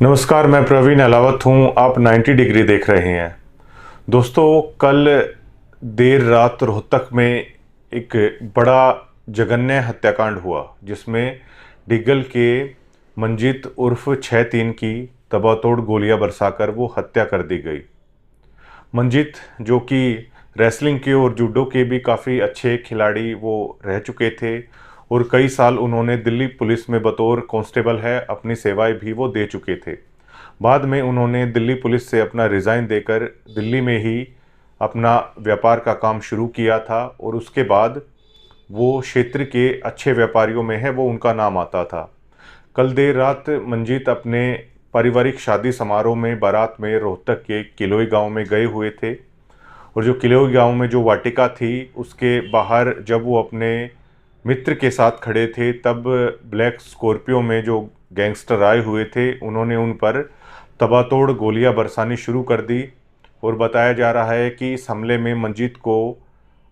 नमस्कार, मैं प्रवीण अलावत हूँ। आप 90 डिग्री देख रहे हैं। दोस्तों, कल देर रात रोहतक में एक बड़ा जघन्य हत्याकांड हुआ जिसमें डिग्गल के मंजीत उर्फ 6-3 की तबातोड़ गोलियां बरसाकर वो हत्या कर दी गई। मंजीत, जो कि रेसलिंग के और जूडो के भी काफ़ी अच्छे खिलाड़ी वो रह चुके थे और कई साल उन्होंने दिल्ली पुलिस में बतौर कांस्टेबल है अपनी सेवाएं भी वो दे चुके थे। बाद में उन्होंने दिल्ली पुलिस से अपना रिज़ाइन देकर दिल्ली में ही अपना व्यापार का काम शुरू किया था और उसके बाद वो क्षेत्र के अच्छे व्यापारियों में है, वो उनका नाम आता था। कल देर रात मंजीत अपने पारिवारिक शादी समारोह में बारात में रोहतक के किलोई गांव में गए हुए थे और जो किलोई गांव में जो वाटिका थी उसके बाहर जब वो अपने मित्र के साथ खड़े थे तब ब्लैक स्कॉर्पियो में जो गैंगस्टर आए हुए थे उन्होंने उन पर तबातोड़ गोलियां बरसानी शुरू कर दी और बताया जा रहा है कि इस हमले में मंजीत को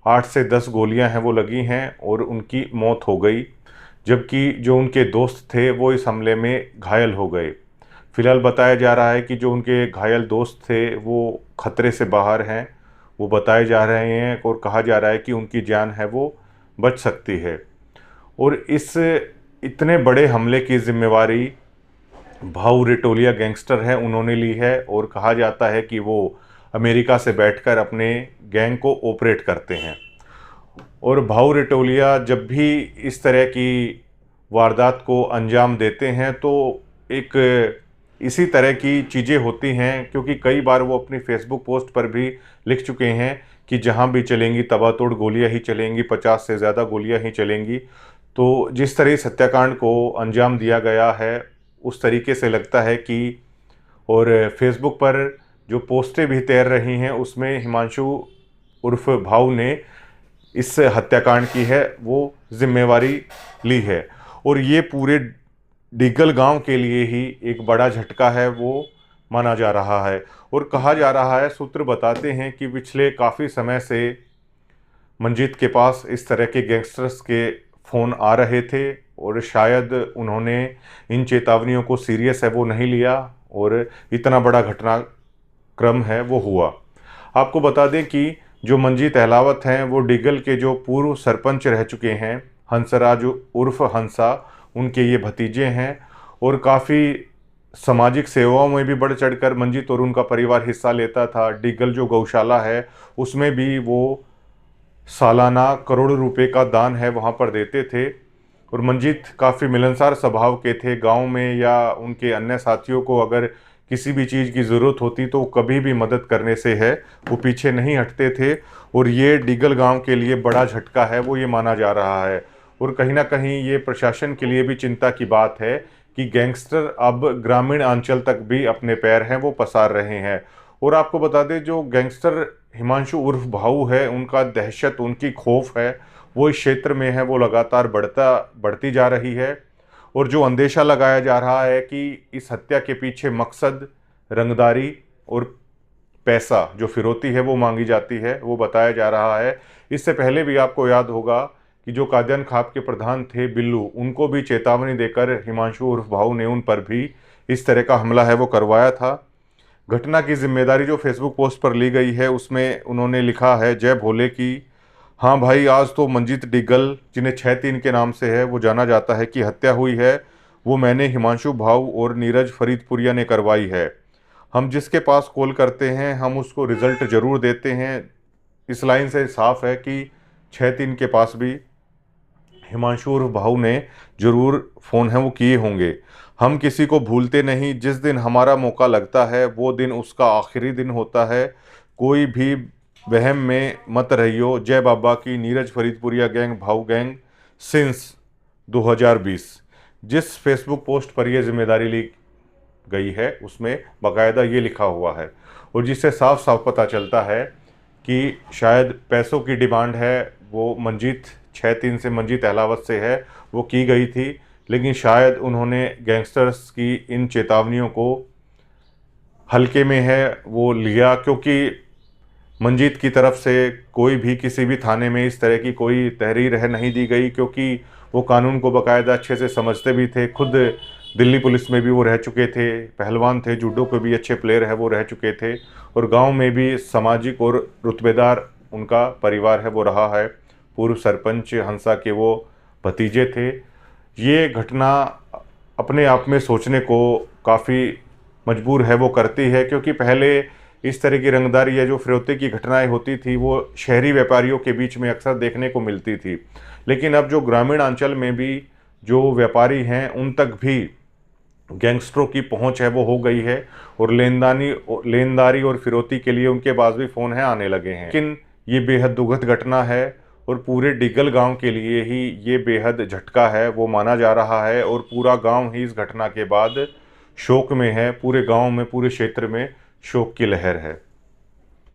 8 से 10 गोलियां हैं वो लगी हैं और उनकी मौत हो गई, जबकि जो उनके दोस्त थे वो इस हमले में घायल हो गए। फिलहाल बताया जा रहा है कि जो उनके घायल दोस्त थे वो खतरे से बाहर हैं, वो बताए जा रहे हैं और कहा जा रहा है कि उनकी जान है वो बच सकती है। और इस इतने बड़े हमले की जिम्मेवारी भाऊ रेटोलिया गैंगस्टर है उन्होंने ली है और कहा जाता है कि वो अमेरिका से बैठकर अपने गैंग को ऑपरेट करते हैं। और भाऊ रेटोलिया जब भी इस तरह की वारदात को अंजाम देते हैं तो एक इसी तरह की चीज़ें होती हैं, क्योंकि कई बार वो अपनी फेसबुक पोस्ट पर भी लिख चुके हैं कि जहाँ भी चलेंगी तबातोड़ गोलियां ही चलेंगी, 50 से ज़्यादा गोलियां ही चलेंगी। तो जिस तरह इस हत्याकांड को अंजाम दिया गया है उस तरीके से लगता है कि और फेसबुक पर जो पोस्टें भी तैर रही हैं उसमें हिमांशु उर्फ भाऊ ने इस हत्याकांड की है वो जिम्मेवारी ली है। और ये पूरे डिग्गल गांव के लिए ही एक बड़ा झटका है वो माना जा रहा है। और कहा जा रहा है, सूत्र बताते हैं कि पिछले काफ़ी समय से मंजीत के पास इस तरह के गैंगस्टर्स के फ़ोन आ रहे थे और शायद उन्होंने इन चेतावनियों को सीरियस है वो नहीं लिया और इतना बड़ा घटनाक्रम है वो हुआ। आपको बता दें कि जो मंजीत अहलावत हैं वो डिग्गल के जो पूर्व सरपंच रह चुके हैं हंसराज उर्फ हंसा, उनके ये भतीजे हैं और काफ़ी सामाजिक सेवाओं में भी बढ़ चढ़कर मंजीत और उनका परिवार हिस्सा लेता था। डिग्गल जो गौशाला है उसमें भी वो सालाना करोड़ों रुपए का दान है वहाँ पर देते थे। और मंजीत काफ़ी मिलनसार स्वभाव के थे। गांव में या उनके अन्य साथियों को अगर किसी भी चीज़ की ज़रूरत होती तो कभी भी मदद करने से है वो पीछे नहीं हटते थे। और ये डिग्गल गांव के लिए बड़ा झटका है वो ये माना जा रहा है। और कहीं ना कहीं ये प्रशासन के लिए भी चिंता की बात है कि गैंगस्टर अब ग्रामीण अंचल तक भी अपने पैर हैं वो पसार रहे हैं। और आपको बता दें, जो गैंगस्टर हिमांशु उर्फ भाऊ है उनका दहशत, उनकी खौफ है वो इस क्षेत्र में है वो लगातार बढ़ती जा रही है। और जो अंदेशा लगाया जा रहा है कि इस हत्या के पीछे मकसद रंगदारी और पैसा जो फिरौती है वो मांगी जाती है वो बताया जा रहा है। इससे पहले भी आपको याद होगा कि जो कादियान खाप के प्रधान थे बिल्लू, उनको भी चेतावनी देकर हिमांशु उर्फ भाऊ ने उन पर भी इस तरह का हमला है वो करवाया था। घटना की जिम्मेदारी जो फेसबुक पोस्ट पर ली गई है उसमें उन्होंने लिखा है, जय भोले की। हाँ भाई, आज तो मंजीत डिग्गल, जिन्हें 6-3 के नाम से है वो जाना जाता है, की हत्या हुई है। वो मैंने, हिमांशु भाऊ और नीरज फरीदपुरिया ने करवाई है। हम जिसके पास कॉल करते हैं हम उसको रिजल्ट ज़रूर देते हैं। इस लाइन से साफ है कि 6-3 के पास भी हिमांशु और भाऊ ने ज़रूर फ़ोन है वो किए होंगे। हम किसी को भूलते नहीं, जिस दिन हमारा मौका लगता है वो दिन उसका आखिरी दिन होता है। कोई भी वहम में मत रहियो। जय बाबा की। नीरज फरीदपुरिया गैंग, भाऊ गैंग सिंस 2020। जिस फेसबुक पोस्ट पर यह जिम्मेदारी ली गई है उसमें बाकायदा ये लिखा हुआ है और जिससे साफ साफ पता चलता है कि शायद पैसों की डिमांड है वो मंजीत 6-3 से, मंजीत अहलावत से है वो की गई थी। लेकिन शायद उन्होंने गैंगस्टर्स की इन चेतावनियों को हल्के में है वो लिया, क्योंकि मंजीत की तरफ से कोई भी किसी भी थाने में इस तरह की कोई तहरीर है नहीं दी गई, क्योंकि वो कानून को बाकायदा अच्छे से समझते भी थे। खुद दिल्ली पुलिस में भी वो रह चुके थे, पहलवान थे, जूडो के भी अच्छे प्लेयर है वो रह चुके थे, और गांव में भी सामाजिक और रुतबेदार उनका परिवार है वो रहा है। पूर्व सरपंच हंसा के वो भतीजे थे। ये घटना अपने आप में सोचने को काफ़ी मजबूर है वो करती है, क्योंकि पहले इस तरह की रंगदारी या जो फिरौती की घटनाएं होती थी वो शहरी व्यापारियों के बीच में अक्सर देखने को मिलती थी, लेकिन अब जो ग्रामीण अंचल में भी जो व्यापारी हैं उन तक भी गैंगस्टरों की पहुंच है वो हो गई है, और लेनदारी और फिरौती के लिए उनके पास भी फ़ोन है आने लगे हैं। लेकिन ये बेहद दुखद घटना है, और पूरे डिगल गांव के लिए ही ये बेहद झटका है वो माना जा रहा है, और पूरा गांव ही इस घटना के बाद शोक में है। पूरे गांव में, पूरे क्षेत्र में शोक की लहर है।